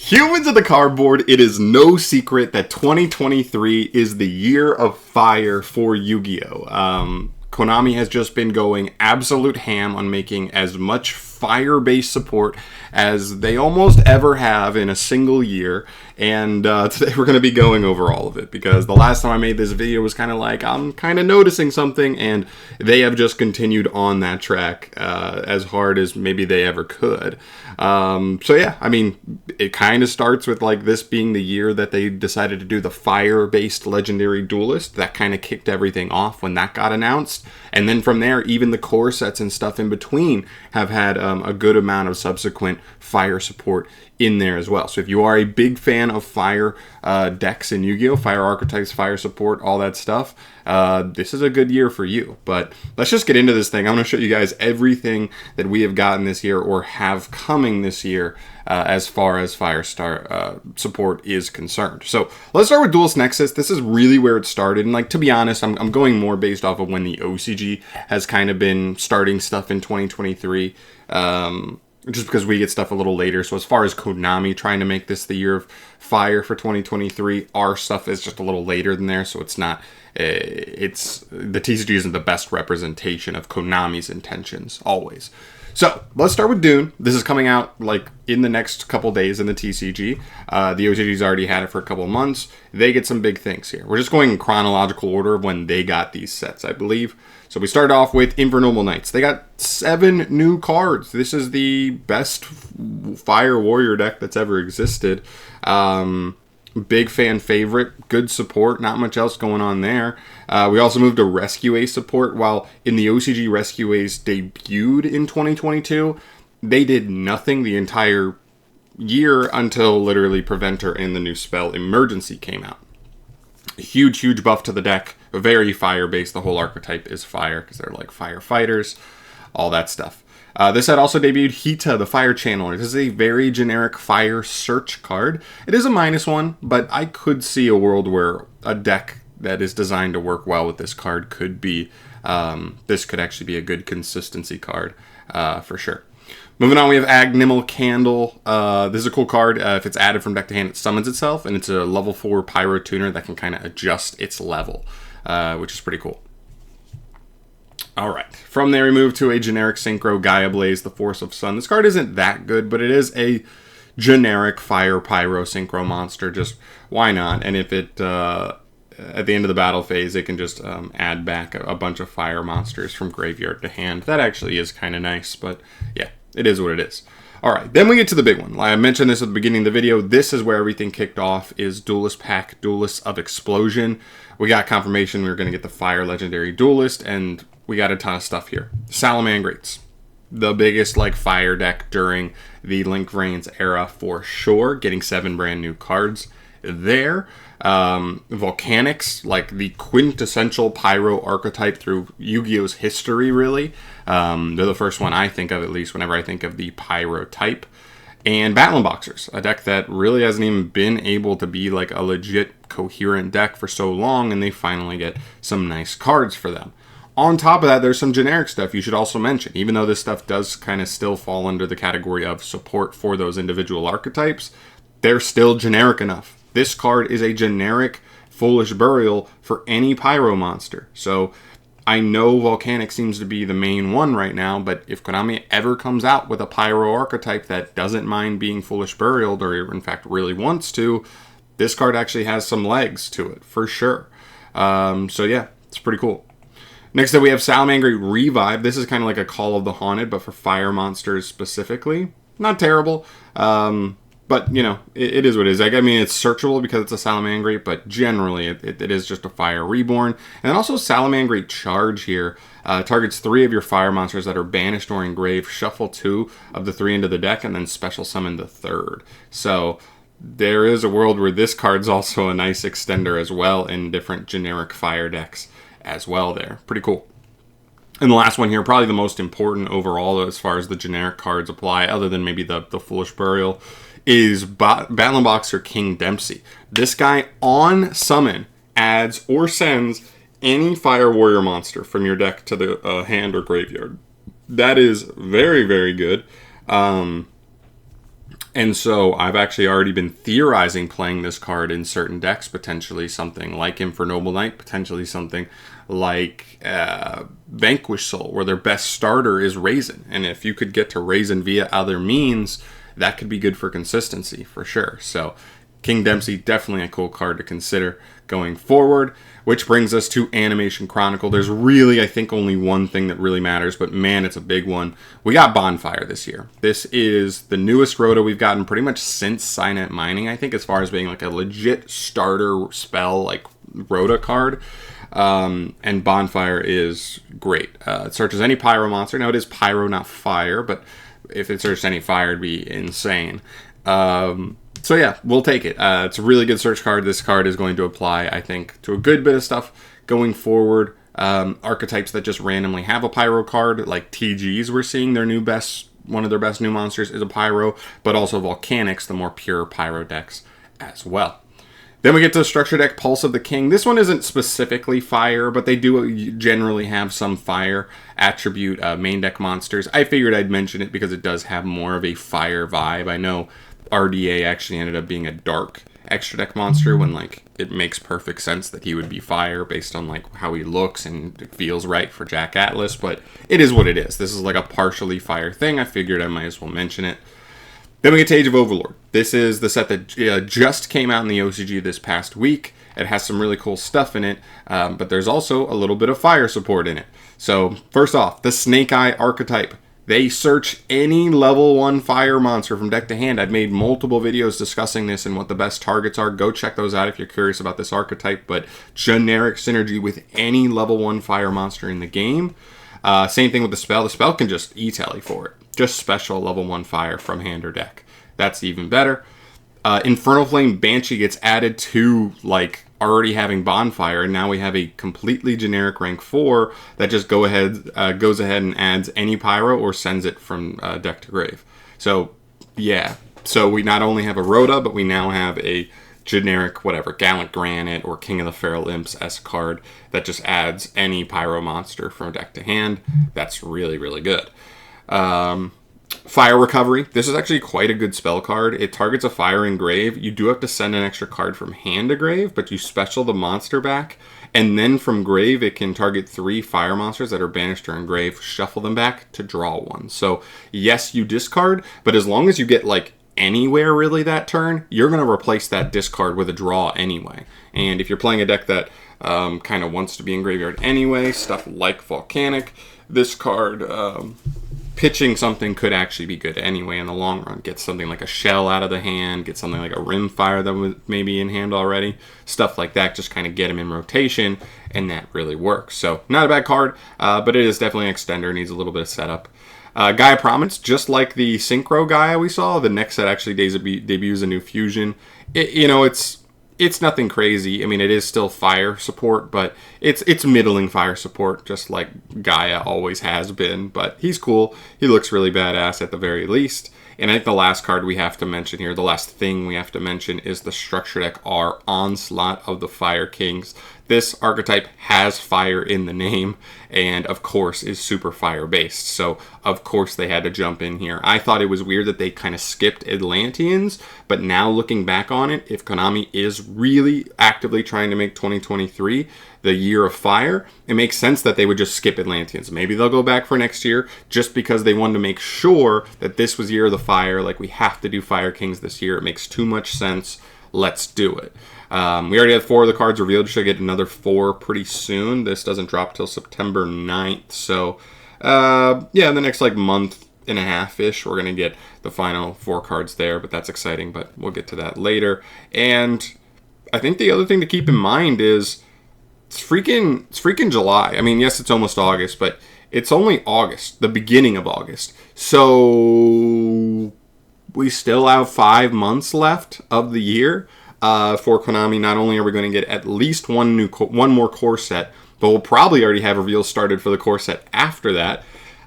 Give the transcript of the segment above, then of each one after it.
Humans of the cardboard, it is no secret that 2023 is the year of fire for Yu-Gi-Oh! Konami has just been going absolute ham on making as much fire-based support as they almost ever have in a single year. And today we're going to be going over all of it, because the last time I made this video was kind of like, I'm kind of noticing something, and they have just continued on that track as hard as maybe they ever could. So yeah, I mean, it kind of starts with like this being the year that they decided to do the fire-based legendary duelist. That kind of kicked everything off when that got announced. And then from there, even the core sets and stuff in between have had a good amount of subsequent fire support in there as well. So if you are a big fan of fire decks in Yu-Gi-Oh!, fire archetypes, fire support, all that stuff, this is a good year for you. But let's just get into this thing. I'm going to show you guys everything that we have gotten this year or have coming this year as far as fire support is concerned. So let's start with Duelist Nexus. This is really where it started. And like, to be honest, I'm going more based off of when the OCG has kind of been starting stuff in 2023. Just because we get stuff a little later. So as far as Konami trying to make this the year of fire for 2023, our stuff is just a little later than there. So it's not, the TCG isn't the best representation of Konami's intentions always. So let's start with Dune. This is coming out like in the next couple days in the TCG. The OCG's already had it for a couple months. They get some big things here. We're just going in chronological order of when they got these sets, I believe. So we start off with Infernal Knights. They got 7 new cards. This is the best Fire Warrior deck that's ever existed. Big fan favorite. Good support. Not much else going on there. We also moved to Rescue Ace support. While in the OCG, Rescue Ace debuted in 2022, they did nothing the entire year until literally Preventer and the new spell Emergency came out. Huge buff to the deck. Very fire-based. The whole archetype is fire because they're like firefighters. All that stuff. This set also debuted Hita, the Fire Channeler. This is a very generic fire search card. It is a -1, but I could see a world where a deck that is designed to work well with this card could be, this could actually be a good consistency card for sure. Moving on, we have Agnimal Candle. This is a cool card. If it's added from deck to hand, it summons itself, and it's a level 4 Pyro Tuner that can kind of adjust its level, which is pretty cool. Alright, from there we move to a generic Synchro Gaia Blaze, the Force of Sun. This card isn't that good, but it is a generic Fire Pyro Synchro monster. Just why not? And if it, at the end of the battle phase, it can just add back a bunch of fire monsters from graveyard to hand. That actually is kind of nice, but yeah, it is what it is. Alright, then we get to the big one. I mentioned this at the beginning of the video. This is where everything kicked off, is Duelist Pack, Duelists of Explosion. We got confirmation we were going to get the Fire Legendary Duelist, and we got a ton of stuff here. Salamangreats, the biggest like fire deck during the Link Reigns era for sure, getting 7 brand new cards there. Volcanics, like the quintessential Pyro archetype through Yu-Gi-Oh's history, really. They're the first one I think of, at least whenever I think of the Pyro type. And Battle Boxers, a deck that really hasn't even been able to be like a legit coherent deck for so long, and they finally get some nice cards for them. On top of that, there's some generic stuff you should also mention. Even though this stuff does kind of still fall under the category of support for those individual archetypes, they're still generic enough. This card is a generic Foolish Burial for any Pyro monster. So I know Volcanic seems to be the main one right now, but if Konami ever comes out with a Pyro archetype that doesn't mind being Foolish Burialed, or in fact really wants to, this card actually has some legs to it, for sure. So yeah, it's pretty cool. Next up, we have Salamangreat Revive. This is kind of like a Call of the Haunted, but for fire monsters specifically. Not terrible, but, you know, it is what it is. Like, I mean, it's searchable because it's a Salamangreat, but generally it is just a Fire Reborn. And then also Salamangreat Charge here. Targets 3 of your fire monsters that are banished or engraved. Shuffle 2 of the 3 into the deck, and then special summon the 3rd. So there is a world where this card's also a nice extender as well in different generic fire decks as well there. Pretty cool. And the last one here, probably the most important overall as far as the generic cards apply, other than maybe the Foolish Burial, is Battle Boxer King Dempsey. This guy on summon adds or sends any Fire Warrior monster from your deck to the hand or graveyard. That is very, very good. And so I've actually already been theorizing playing this card in certain decks, potentially something like Infernoble Knight, potentially something like Vanquish Soul, where their best starter is Raisin. And if you could get to Raisin via other means, that could be good for consistency, for sure. So King Dempsey, definitely a cool card to consider going forward, which brings us to Animation Chronicle. There's really, I think, only one thing that really matters, but man, it's a big one. We got Bonfire this year. This is the newest Rota we've gotten pretty much since Signet Mining, I think, as far as being like a legit starter spell, like Rota card. And Bonfire is great. It searches any Pyro monster. Now, it is Pyro, not Fire, but if it searched any Fire, it'd be insane. So yeah, we'll take it. It's a really good search card. This card is going to apply, I think, to a good bit of stuff going forward. Archetypes that just randomly have a Pyro card, like TGs, we're seeing one of their best new monsters is a Pyro, but also Volcanics, the more pure Pyro decks as well. Then we get to the structure deck, Pulse of the King. This one isn't specifically fire, but they do generally have some fire attribute main deck monsters. I figured I'd mention it because it does have more of a fire vibe. I know RDA actually ended up being a dark extra deck monster when, like, it makes perfect sense that he would be fire based on, like, how he looks and it feels right for Jack Atlas, but it is what it is. This is like a partially fire thing. I figured I might as well mention it. Then we get to Age of Overlord. This is the set that just came out in the OCG this past week. It has some really cool stuff in it, but there's also a little bit of fire support in it. So, first off, the Snake Eye archetype. They search any level 1 fire monster from deck to hand. I've made multiple videos discussing this and what the best targets are. Go check those out if you're curious about this archetype. But generic synergy with any level 1 fire monster in the game. Same thing with the spell. The spell can just E-tally for it. Just special level 1 fire from hand or deck. That's even better. Infernal Flame Banshee gets added to, like, already having Bonfire, and now we have a completely generic rank 4 that just goes ahead and adds any Pyro or sends it from deck to grave. So, yeah. So we not only have a Rhoda, but we now have a generic, whatever, Gallant Granite or King of the Feral Imps-esque card that just adds any Pyro monster from deck to hand. That's really, really good. Fire Recovery. This is actually quite a good spell card. It targets a fire in grave. You do have to send an extra card from hand to grave, but you special the monster back. And then from grave, it can target 3 fire monsters that are banished or in grave, shuffle them back to draw 1. So, yes, you discard, but as long as you get, like, anywhere really that turn, you're going to replace that discard with a draw anyway. And if you're playing a deck that kind of wants to be in graveyard anyway, stuff like Volcanic, this card... pitching something could actually be good anyway in the long run. Get something like a Shell out of the hand, get something like a Rimfire that was maybe in hand already. Stuff like that, just kind of get them in rotation, and that really works. So, not a bad card, but it is definitely an extender, needs a little bit of setup. Gaia Prominence, just like the Synchro Gaia we saw, the next set actually debuts a new fusion. It's nothing crazy. I mean, it is still fire support, but it's middling fire support, just like Gaia always has been. But he's cool. He looks really badass at the very least. And I think the last card we have to mention here, the last thing we have to mention, is the Structure Deck R Onslaught of the Fire Kings. This archetype has fire in the name, and of course is super fire based. So of course they had to jump in here. I thought it was weird that they kind of skipped Atlanteans, but now looking back on it, if Konami is really actively trying to make 2023 the year of fire, it makes sense that they would just skip Atlanteans. Maybe they'll go back for next year just because they wanted to make sure that this was year of the fire. Like, we have to do Fire Kings this year. It makes too much sense. Let's do it. We already have 4 of the cards revealed. Should get another 4 pretty soon. This doesn't drop till September 9th. So, yeah, in the next, like, month and a half-ish, we're going to get the final 4 cards there. But that's exciting, but we'll get to that later. And I think the other thing to keep in mind is it's freaking July. I mean, yes, it's almost August, but it's only August, the beginning of August. So we still have 5 months left of the year. For Konami. Not only are we going to get at least one more core set, but we'll probably already have reveals started for the core set after that,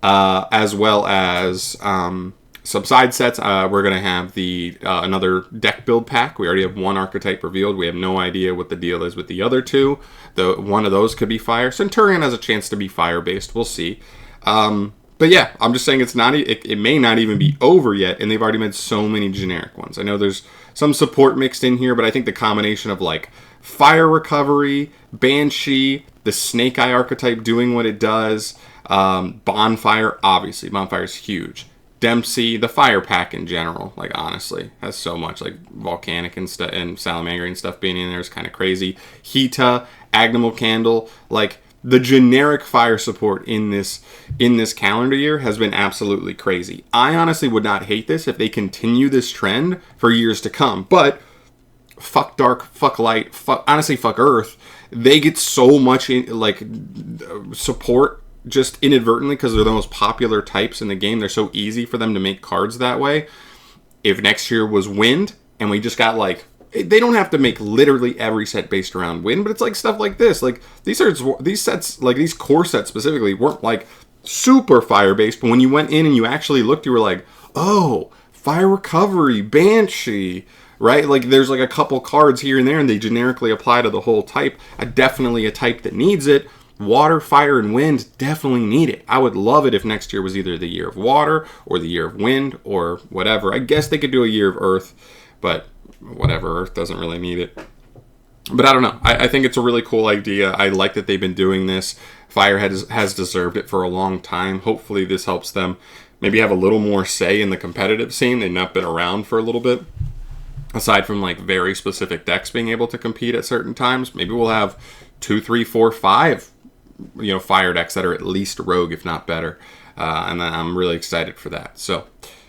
as well as some side sets. We're going to have the another deck build pack. We already have 1 archetype revealed. We have no idea what the deal is with the other 2. One of those could be fire. Centurion has a chance to be fire based. We'll see. But yeah, I'm just saying it's not. It may not even be over yet, and they've already made so many generic ones. I know there's some support mixed in here, but I think the combination of like fire recovery, Banshee, the Snake Eye archetype doing what it does, Bonfire, obviously Bonfire's huge. Dempsey, the fire pack in general, like honestly, has so much, like Volcanic and stuff and Salamander and stuff being in there is kind of crazy. Hita, Agnimal Candle, like the generic fire support in this calendar year has been absolutely crazy. I honestly would not hate this if they continue this trend for years to come. But fuck dark, fuck light, honestly fuck earth. They get so much support just inadvertently because they're the most popular types in the game. They're so easy for them to make cards that way. If next year was wind and we just got like, they don't have to make literally every set based around wind, but it's like stuff like this. Like these sets, like these core sets specifically, weren't like super fire based. But when you went in and you actually looked, you were like, oh, fire recovery, Banshee, right? Like there's like a couple cards here and there, and they generically apply to the whole type. Definitely a type that needs it. Water, fire, and wind definitely need it. I would love it if next year was either the year of water or the year of wind or whatever. I guess they could do a year of earth, but whatever, earth doesn't really need it. But I don't know. I think it's a really cool idea. I like that they've been doing this. Fire has deserved it for a long time. Hopefully this helps them maybe have a little more say in the competitive scene. They've not been around for a little bit. Aside from like very specific decks being able to compete at certain times, maybe we'll have 2, 3, 4, 5 fire decks that are at least rogue, if not better. And I'm really excited for that. So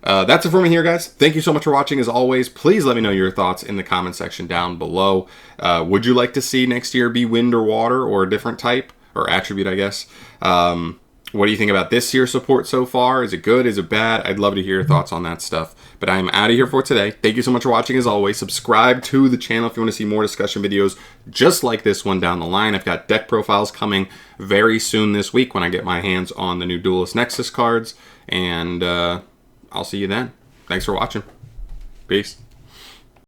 that's it for me here, guys. Thank you so much for watching. As always, please let me know your thoughts in the comment section down below. Would you like to see next year be wind or water or a different type or attribute, I guess? What do you think about this year's support so far? Is it good? Is it bad? I'd love to hear your thoughts on that stuff. But I'm out of here for today. Thank you so much for watching. As always, subscribe to the channel if you want to see more discussion videos just like this one down the line. I've got deck profiles coming very soon this week when I get my hands on the new Duelist Nexus cards. And I'll see you then. Thanks for watching. Peace.